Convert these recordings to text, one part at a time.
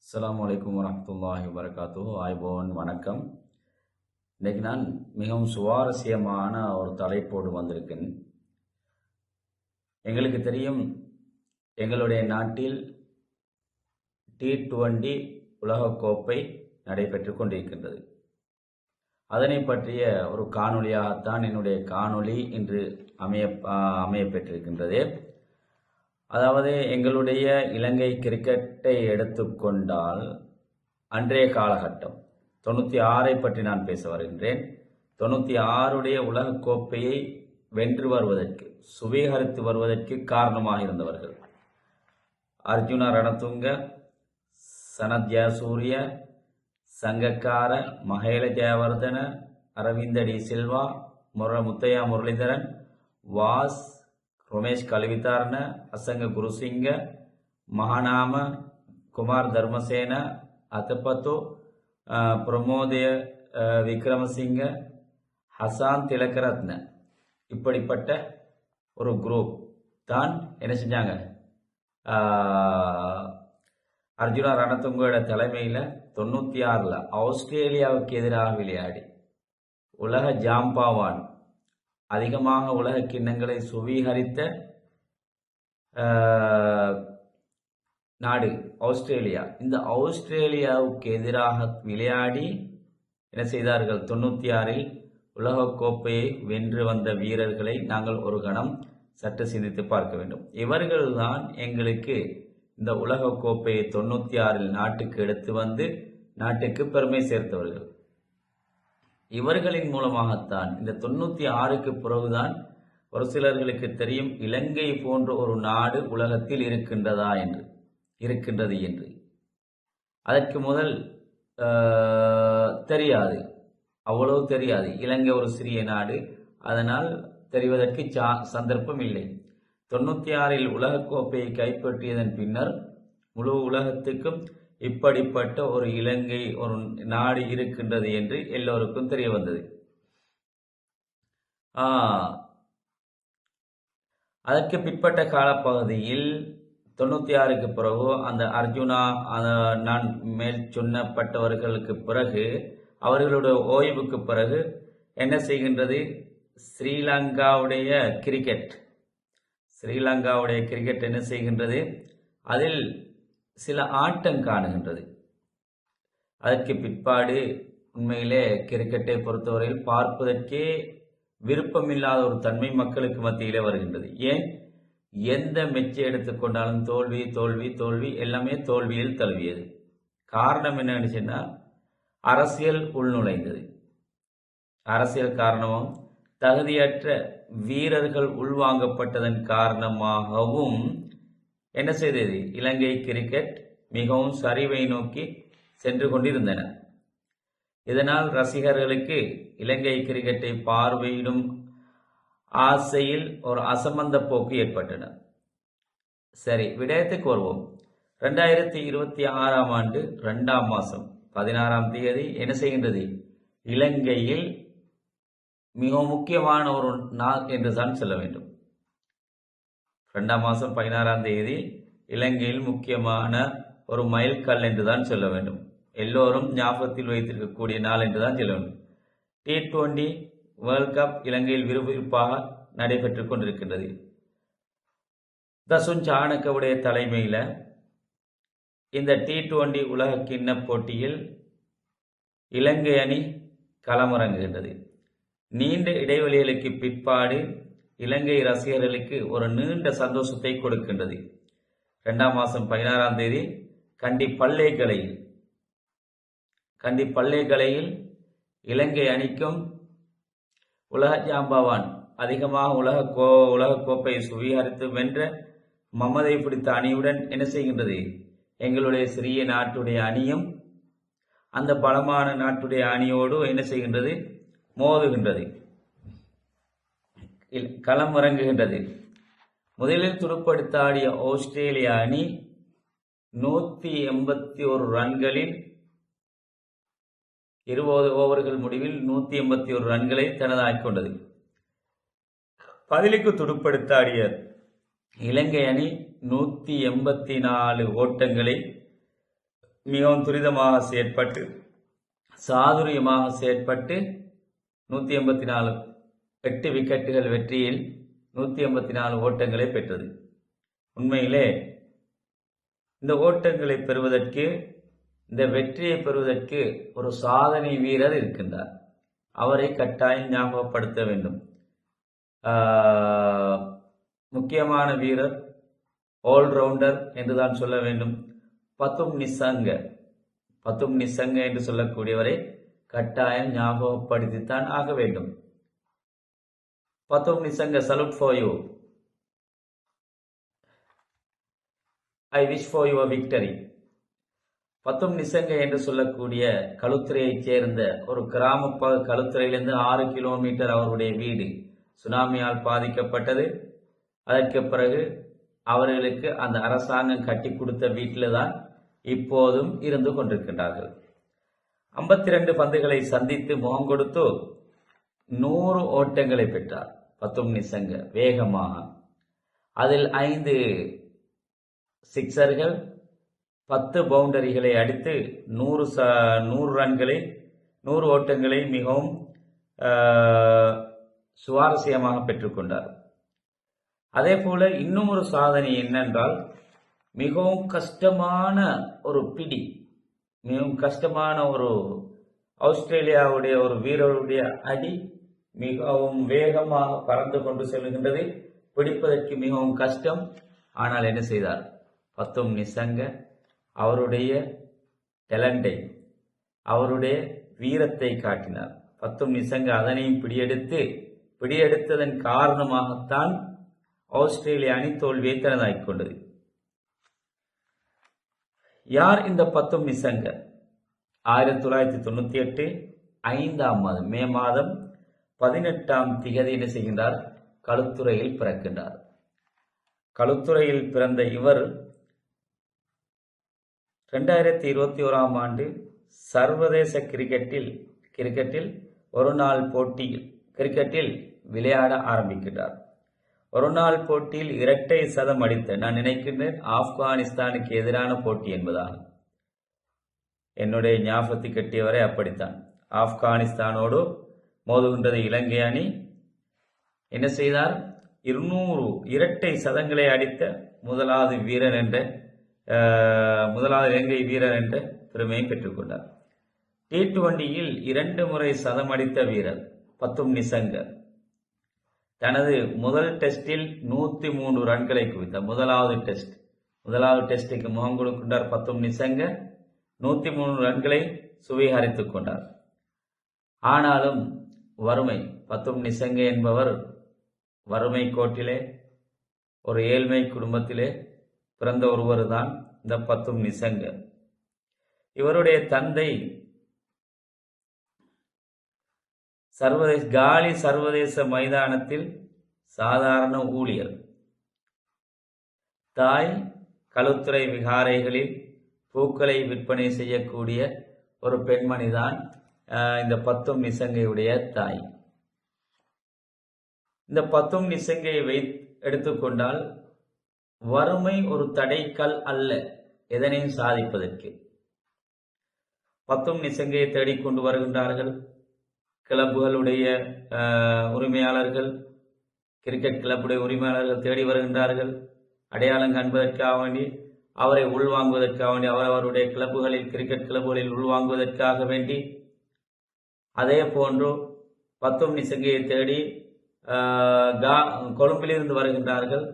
அஸ்ஸலாமு அலைக்கும் வரஹ்மத்துல்லாஹி வபரகாத்துஹு. ஆய்போன் வணக்கம். இன்றைக்கு நான் மிகவும் சுவாரஸ்யமான ஒரு தலைப்போடு வந்திருக்கேன். எங்களுக்கு தெரியும், எங்களுடைய நாட்டில் T20 உலகக்கோப்பை நடைபெற்று கொண்டிருக்கின்றது. அதனை பற்றிய ஒரு காணொளியாகத்தான் என்னுடைய காணொளி இன்று அமையப்பெற்றிருக்கின்றது. அதாவது எங்களுடைய இலங்கை கிரிக்கெட்டை எடுத்துக்கொண்டால் அன்றைய காலகட்டம் 96 பற்றி நான் பேச வருகின்றேன். 96 உலகக்கோப்பையை வென்று வருவதற்கு, சுவீகரித்து வருவதற்கு காரணமாக இருந்தவர்கள் அர்ஜுன ரணதுங்க, சனத் ஜெயசூரிய, சங்கக்கார, மஹேல ஜெயவர்தன, அரவிந்த டி சில்வா, முத்தையா முரளிதரன், வாஸ், ரோமேஷ் கல்விதார்ன, அசங்க குருசிங்க, மகாநாம, குமார் தர்மசேன, அத்தப்பத்து, பிரமோதய விக்ரமசிங்க, ஹசான் திலகரத்ன, இப்படிப்பட்ட ஒரு குரூப் தான் என்ன செஞ்சாங்க, அர்ஜுனா ரணதுங்கோட தலைமையில் 96 ஆஸ்திரேலியாவுக்கு எதிராக விளையாடி உலக ஜாம்பாவான், அதிகமாக உலக கிண்ணங்களை சுவீகரித்த நாடு ஆஸ்திரேலியா. இந்த ஆஸ்திரேலியாவுக்கு எதிராக விளையாடி என்ன செய்தார்கள், 96 உலகக்கோப்பையை வென்று வந்த வீரர்களை நாங்கள் ஒரு கணம் சற்று சிந்தித்து பார்க்க வேண்டும். இவர்கள்தான் எங்களுக்கு இந்த உலகக்கோப்பையை 96 நாட்டுக்கு எடுத்து வந்து நாட்டுக்கு பெருமை சேர்த்தவர்கள். இவர்களின் மூலமாகத்தான் இந்த 96க்கு பிறகுதான் ஒரு சிலர்களுக்கு தெரியும், இலங்கை போன்ற ஒரு நாடு உலகத்தில் இருக்கின்றது என்று. அதற்கு முதல் தெரியாது, அவ்வளவு தெரியாது. இலங்கை ஒரு சிறிய நாடு, அதனால் தெரிவதற்கு சந்தர்ப்பம் இல்லை. 96 உலகக்கோப்பையை கைப்பற்றியதன் பின்னர் முழு உலகத்துக்கும் இப்படிப்பட்ட ஒரு இலங்கை ஒரு நாடு இருக்கின்றது என்று எல்லோருக்கும் தெரிய வந்தது. அதற்கு பிற்பட்ட காலப்பகுதியில் 96க்கு பிறகு அந்த அர்ஜுனா, நான் மேல் சொன்னப்பட்டவர்களுக்கு பிறகு, அவர்களுடைய ஓய்வுக்கு பிறகு என்ன செய்கின்றது, ஸ்ரீலங்காவுடைய கிரிக்கெட் என்ன செய்கின்றது, அதில் சில ஆட்டம் காணுகின்றது. அதற்கு பிற்பாடு உண்மையிலே கிரிக்கெட்டை பொறுத்தவரையில் பார்ப்பதற்கே விருப்பமில்லாத ஒரு தன்மை மக்களுக்கு மத்தியிலே வருகின்றது. ஏன், எந்த மெச்சை எடுத்துக்கொண்டாலும் தோல்வி தோல்வி தோல்வி, எல்லாமே தோல்வியில் தழுவியது. காரணம் என்னன்னு சொன்னால், அரசியல் உள்நுழைந்தது. அரசியல் காரணமும், தகுதியற்ற வீரர்கள் உள்வாங்கப்பட்டதன் காரணமாகவும் என்ன செய்தது, இலங்கை கிரிக்கெட் மிகவும் சரிவை நோக்கி சென்று கொண்டிருந்தன. இதனால் ரசிகர்களுக்கு இலங்கை கிரிக்கெட்டை பார்வையிடும் ஆசையில் ஒரு அசம்பந்த போக்கு ஏற்பட்டன. சரி, விடயத்துக்கு வருவோம். 2026 ஆண்டு 2ஆம் மாதம் 16ஆம் தேதி என்ன செய்கின்றது, இலங்கையில் மிக முக்கியமான ஒரு நாள் என்றுதான் சொல்ல வேண்டும். 2ஆம் மாதம் 16ஆம் தேதி இலங்கையில் முக்கியமான ஒரு மைல்கல் என்றுதான் சொல்ல வேண்டும். எல்லோரும் ஞாபகத்தில் வைத்திருக்கக்கூடிய நாள் என்றுதான் சொல்ல வேண்டும். T20 வேர்ல்ட் கப் இலங்கையில் விறுவிறுப்பாக நடைபெற்றுக் கொண்டிருக்கின்றது. தசுன் சாணக்கவுடைய தலைமையில் இந்த T20 உலக கிண்ண போட்டியில் இலங்கை அணி களமிறங்குகின்றது. நீண்ட இடைவெளிகளுக்கு பிற்பாடு இலங்கை ரசிகர்களுக்கு ஒரு நீண்ட சந்தோஷத்தை கொடுக்கின்றது. 2ஆம் மாதம் 16ஆம் தேதி கண்டி பல்லேகலையில் இலங்கை அணிக்கும் உலக ஜாம்பவான், அதிகமாக உலகக்கோப்பையை சுவீகரித்து வென்ற மமதை பிடித்த அணியுடன் என்ன செய்கின்றது, எங்களுடைய சிறிய நாட்டுடைய அணியும் அந்த பலமான நாட்டுடைய அணியோடு என்ன செய்கின்றது, மோதுகின்றது, களம் இறங்குகின்றது. முதலில் துடுப்படுத்த ஆடிய ஆஸ்திரேலிய அணி 181 ரன்களில் 20 ஓவர்கள் முடிவில் 181 ரன்களை தனதாக்கிக் கொண்டது. பதிலுக்கு துடுப்படுத்த ஆடிய இலங்கை அணி 184 ஓட்டங்களை மிகவும் துரிதமாக செயற்பட்டு சாதுரியமாக செயற்பட்டு 184 8 விக்கெட்டுகள் வெற்றியில் 184 ஓட்டங்களை பெற்றது. உண்மையிலே இந்த ஓட்டங்களை பெறுவதற்கு, இந்த வெற்றியை பெறுவதற்கு ஒரு சாதனை வீரர் இருக்கின்றார். அவரை கட்டாயம் ஞாபகப்படுத்த வேண்டும். முக்கியமான வீரர், ஆல்ரவுண்டர் என்றுதான் சொல்ல வேண்டும், பத்தும் நிசங்க. பத்தும் நிசங்க என்று சொல்லக்கூடியவரை கட்டாயம் ஞாபகப்படுத்தித்தான் ஆக வேண்டும். பத்தும் Nissanka, salute for you. I wish for your victory. பத்தும் நிசங்க என்று சொல்லக்கூடிய களுத்துறையைச் சேர்ந்த ஒரு கிராம களுத்துறையிலிருந்து 6 கிலோமீட்டர் அவருடைய வீடு சுனாமியால் பாதிக்கப்பட்டது. அதற்கு பிறகு அவர்களுக்கு அந்த அரசாங்கம் கட்டி கொடுத்த வீட்டில் தான் இப்போதும் இருந்து கொண்டிருக்கின்றார்கள். 52 பந்துகளை சந்தித்து முகம் கொடுத்து 100 ஓட்டங்களை பெற்றார் பத்தும் நிசங்க வேகமாக. அதில் 5 சிக்சர்கள், 10 பவுண்டரிகளை அடித்து 100 ரன்களை 100 ஓட்டங்களை மிகவும் சுவாரஸ்யமாக பெற்றுக்கொண்டார். அதே போல இன்னும் ஒரு சாதனை என்னென்றால், மிகவும் கஷ்டமான ஒரு பிடி, மிகவும் கஷ்டமான ஒரு ஆஸ்திரேலியாவுடைய ஒரு வீரருடைய அடி மிகவும் வேகமாக பறந்து கொண்டு செல்கின்றது. பிடிப்பதற்கு மிகவும் கஷ்டம். ஆனால் என்ன செய்தார் பத்தும் நிசங்க? அவருடைய டேலண்டை, அவருடைய வீரத்தை காட்டினார். பத்தும் நிசங்க அதனையும் பிடியெடுத்ததன் காரணமாகத்தான் ஆஸ்திரேலிய அணி தோல்வியை தனதாக்கிக் கொண்டது. யார் இந்த பத்தும் நிசங்க? 1998 5ஆம் மாதம் மே மாதம் 18ஆம் திகதி என்ன செய்கின்றார்? களுத்துறையில் பிறக்கின்றார். களுத்துறையில் பிறந்த இவர் 2021ஆம் ஆண்டு சர்வதேச கிரிக்கெட்டில் ஒரு நாள் போட்டியில் கிரிக்கெட்டில் விளையாட ஆரம்பிக்கின்றார். ஒரு நாள் போட்டியில் இரட்டை சதம் அடித்த, நான் நினைக்கின்றேன் ஆப்கானிஸ்தானுக்கு எதிரான போட்டி என்பதாகும். என்னுடைய ஞாபகத்தை கட்டியவரை அப்படித்தான். ஆப்கானிஸ்தானோடு மோதுகின்றது இலங்கை அணி. என்ன செய்தார்? 200 இரட்டை சதங்களை அடித்த முதலாவது இலங்கை வீரர் என்ற பெருமையை பெற்றுக்கொண்டார். T20யில் 2 முறை சதம் அடித்த வீரர் பத்தும் நிசங்க. தனது முதல் டெஸ்டில் 103 ரன்களை குவித்தார். முதலாவது டெஸ்டுக்கு முகம் கொடுக்கின்றார் பத்தும் நிசங்க. 103 ரன்களை சுவீகரித்துக் கொண்டார். ஆனாலும் வறுமை, பத்தும் நிசங்க என்பவர் வறுமை கோட்டிலே ஒரு ஏழ்மை குடும்பத்திலே பிறந்த ஒருவர் தான் இந்த பத்தும் நிசங்க. இவருடைய தந்தை காலி சர்வதேச மைதானத்தில் சாதாரண ஊழியர். தாய் களுத்துறை விகாரைகளில் பூக்களை விற்பனை செய்யக்கூடிய ஒரு பெண்மணிதான் இந்த பத்தும் நிசங்கையுடைய தாய். இந்த பத்தும் நிசங்கையை எடுத்துக்கொண்டால் வறுமை ஒரு தடைக்கல் அல்ல எதனையும் சாதிப்பதற்கு. பத்தும் நிசங்கையை தேடிக்கொண்டு வருகின்றார்கள் கிளப்புகளுடைய உரிமையாளர்கள், கிரிக்கெட் கிளப்புடைய உரிமையாளர்கள் தேடி வருகின்றார்கள். அடையாளம் காண்பதற்காக வேண்டி, அவரை உள்வாங்குவதற்காக வேண்டி, அவருடைய கிளப்புகளில் கிரிக்கெட் கிளப்புகளில் உள்வாங்குவதற்காக வேண்டி. அதே போன்று பத்தும் நிசங்கையை தேடி கொழும்பிலிருந்து வருகின்றார்கள்.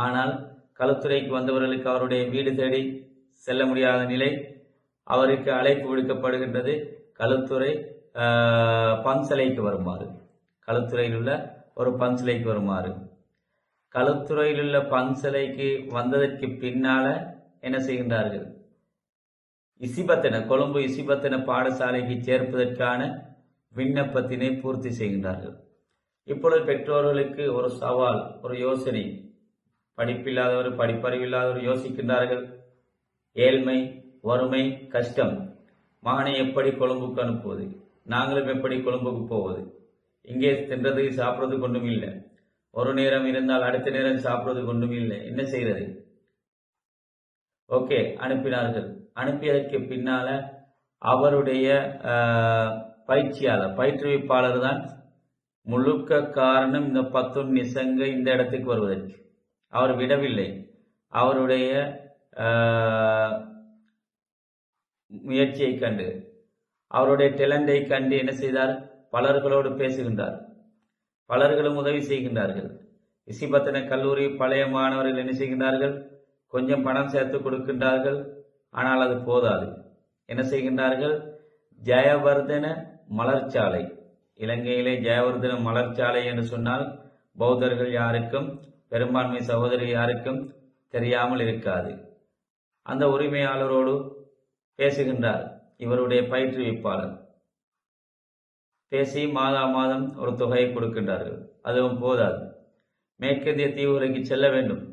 ஆனால் களுத்துறைக்கு வந்தவர்களுக்கு அவருடைய வீடு தேடி செல்ல முடியாத நிலை. அவருக்கு அழைப்பு விடுக்கப்படுகின்றது களுத்துறை பன்சலைக்கு வருமாறு. களுத்துறையில் உள்ள ஒரு பன்சலைக்கு வருமாறு. களுத்துறையில் உள்ள பன்சலைக்கு வந்ததற்கு பின்னால என்ன செய்கின்றார்கள்? கொழும்பு இசிபத்தன பாடசாலைக்கு சேர்ப்பதற்கான விண்ணப்பத்தினை பூர்த்தி செய்கின்றார்கள். இப்பொழுது பெற்றோர்களுக்கு ஒரு சவால், ஒரு யோசனை. படிப்பில்லாதவர், படிப்பறிவில்லாதவர் யோசிக்கின்றார்கள். ஏழ்மை, வறுமை, கஷ்டம். மகனை எப்படி கொழும்புக்கு அனுப்புவது? நாங்களும் எப்படி கொழும்புக்கு போவது? இங்கே தின்றது சாப்பிட்றது கொண்டும் இல்லை. ஒரு நேரம் இருந்தால் அடுத்த நேரம் சாப்பிட்றது கொண்டும் இல்லை. என்ன செய்கிறது? ஓகே, அனுப்பினார்கள். அனுப்பியதற்கு பின்னால அவருடைய பயிற்சியாளர் பயிற்றுவிப்பாளர் தான் முழுக்க காரணம் இந்த பத்தும் நிசங்க இந்த இடத்துக்கு வருவதற்கு. அவர் விடவில்லை. அவருடைய முயற்சியை கண்டு, அவருடைய டேலண்டை கண்டு என்ன செய்தார்? பலர்களோடு பேசுகின்றார். பலர்களும் உதவி செய்கின்றார்கள். இசிபத்தன கல்லூரி பழைய மாணவர்கள் என்ன செய்கின்றார்கள்? கொஞ்சம் பணம் சேர்த்து கொடுக்கின்றார்கள். ஆனால் அது போதாது. என்ன செய்கின்றார்கள்? ஜெயவர்தன மலர்ச்சாலை, இலங்கையிலே ஜெயவர்தன மலர்ச்சாலை என்று சொன்னால் பௌத்தர்கள் யாருக்கும், பெரும்பான்மை சகோதரி யாருக்கும் தெரியாமல் இருக்காது. அந்த உரிமையாளரோடு பேசுகின்றார் இவருடைய பயிற்றுவிப்பாளர். பேசி மாதம் ஒரு தொகையை கொடுக்கின்றார்கள். அதுவும் போதாது. மேற்கத்திய தீவுகளுக்கு செல்ல வேண்டும்,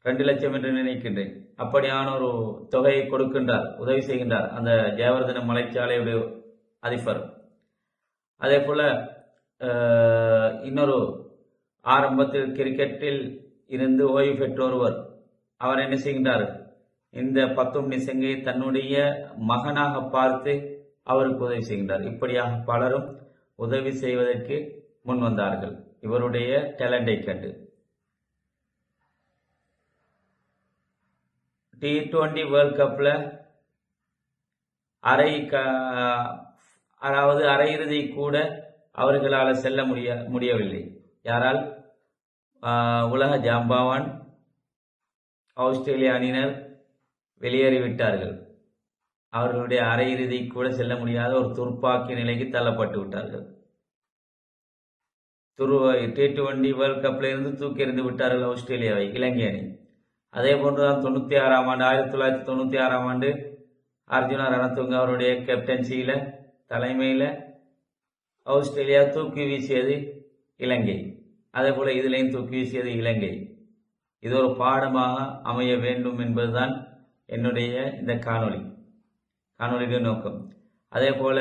2 லட்சம் என்று நினைக்கின்றேன். அப்படியான ஒரு தொகையை கொடுக்கின்றார், உதவி செய்கின்றார் அந்த ஜெயவர்தன மலைச்சாலையுடைய அதிபர். அதே போல இன்னொரு ஆரம்பத்தில் கிரிக்கெட்டில் இருந்து ஓய்வு பெற்ற ஒருவர், அவர் என்ன செய்கின்றார்? இந்த பத்தும் நிசங்கை தன்னுடைய மகனாக பார்த்து அவருக்கு உதவி செய்கின்றார். இப்படியாக பலரும் உதவி செய்வதற்கு முன் வந்தார்கள் இவருடைய டேலண்டை கண்டு. T20 வேர்ல்ட் கப்ல அரையிறுதி கூட அவர்களால் செல்ல முடியவில்லை. யாரால்? உலக ஜாம்பவான் ஆஸ்திரேலிய அணியினர் வெளியேறிவிட்டார்கள். அவர்களுடைய அரையிறுதி கூட செல்ல முடியாத ஒரு துர்ப்பாக்கிய நிலைக்கு தள்ளப்பட்டு விட்டார்கள். T20 வேர்ல்ட் கப்ல இருந்து தூக்கி எறிந்து விட்டார்கள் ஆஸ்திரேலியாவை, இலங்கை அணி. அதே போன்றுதான் 1996 ஆண்டு அர்ஜுனா ரணதுங்க அவருடைய கேப்டன்சியில தலைமையில ஆஸ்திரேலியா தூக்கி வீசியது இலங்கை. அதே போல இதிலையும் தூக்கி வீசியது இலங்கை. இது ஒரு பாடமாக அமைய வேண்டும் என்பதுதான் என்னுடைய இந்த காணொலியுடைய நோக்கம். அதே போல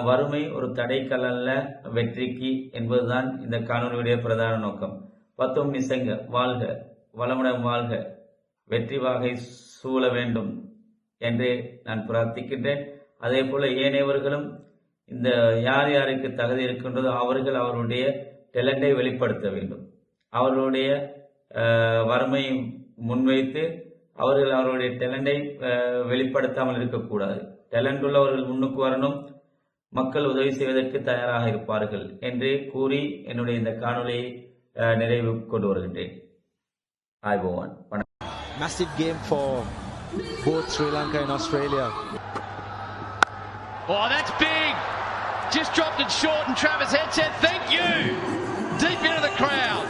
வறுமை ஒரு தடைக்கல்லல்ல வெற்றிக்கு என்பதுதான் இந்த காணொலியுடைய பிரதான நோக்கம். பத்தும் நிசங்க வாழ்க, வளமுடன் வாழ்க, வெற்றி வாகை சூழ வேண்டும் என்று நான் பிரார்த்திக்கின்றேன். அதே போல ஏனையவர்களும் இந்த யார் யாருக்கு தகுதி இருக்கின்றதோ அவர்கள் அவருடைய டேலண்டை வெளிப்படுத்த வேண்டும். அவர்களுடைய வறுமையை முன்வைத்து அவர்கள் அவருடைய டேலண்டை வெளிப்படுத்தாமல் இருக்கக்கூடாது. டேலண்ட் உள்ளவர்கள் முன்னுக்கு வரணும், மக்கள் உதவி செய்வதற்கு தயாராக இருப்பார்கள் என்று கூறி என்னுடைய இந்த காணொலியை நிறைவு கொண்டு வருகின்றேன். Massive game for both Sri Lanka and Australia. Oh, that's big! Just dropped it short and Travis Head said thank you! Deep into the crowd.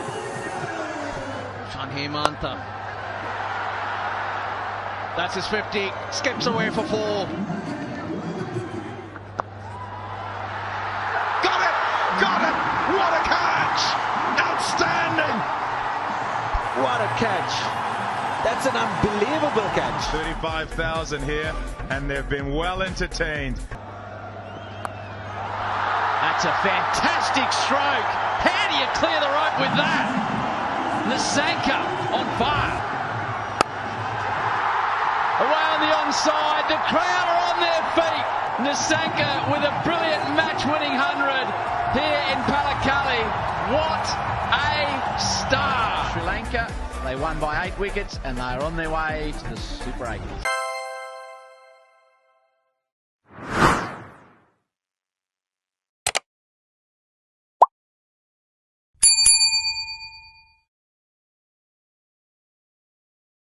Hemantha. That's his 50. Skips away for 4. Got it! Got it! What a catch! Outstanding! What a catch! That's an unbelievable catch. 35,000 here, and they've been well entertained. That's a fantastic stroke. How do you clear the rope with that? Nissanka on fire. Away on the onside. The crowd are on their feet. Nissanka with a brilliant match-winning 100 here in Pallekele. What a star. Sri Lanka, they won by 8 wickets and they are on their way to the Super 8.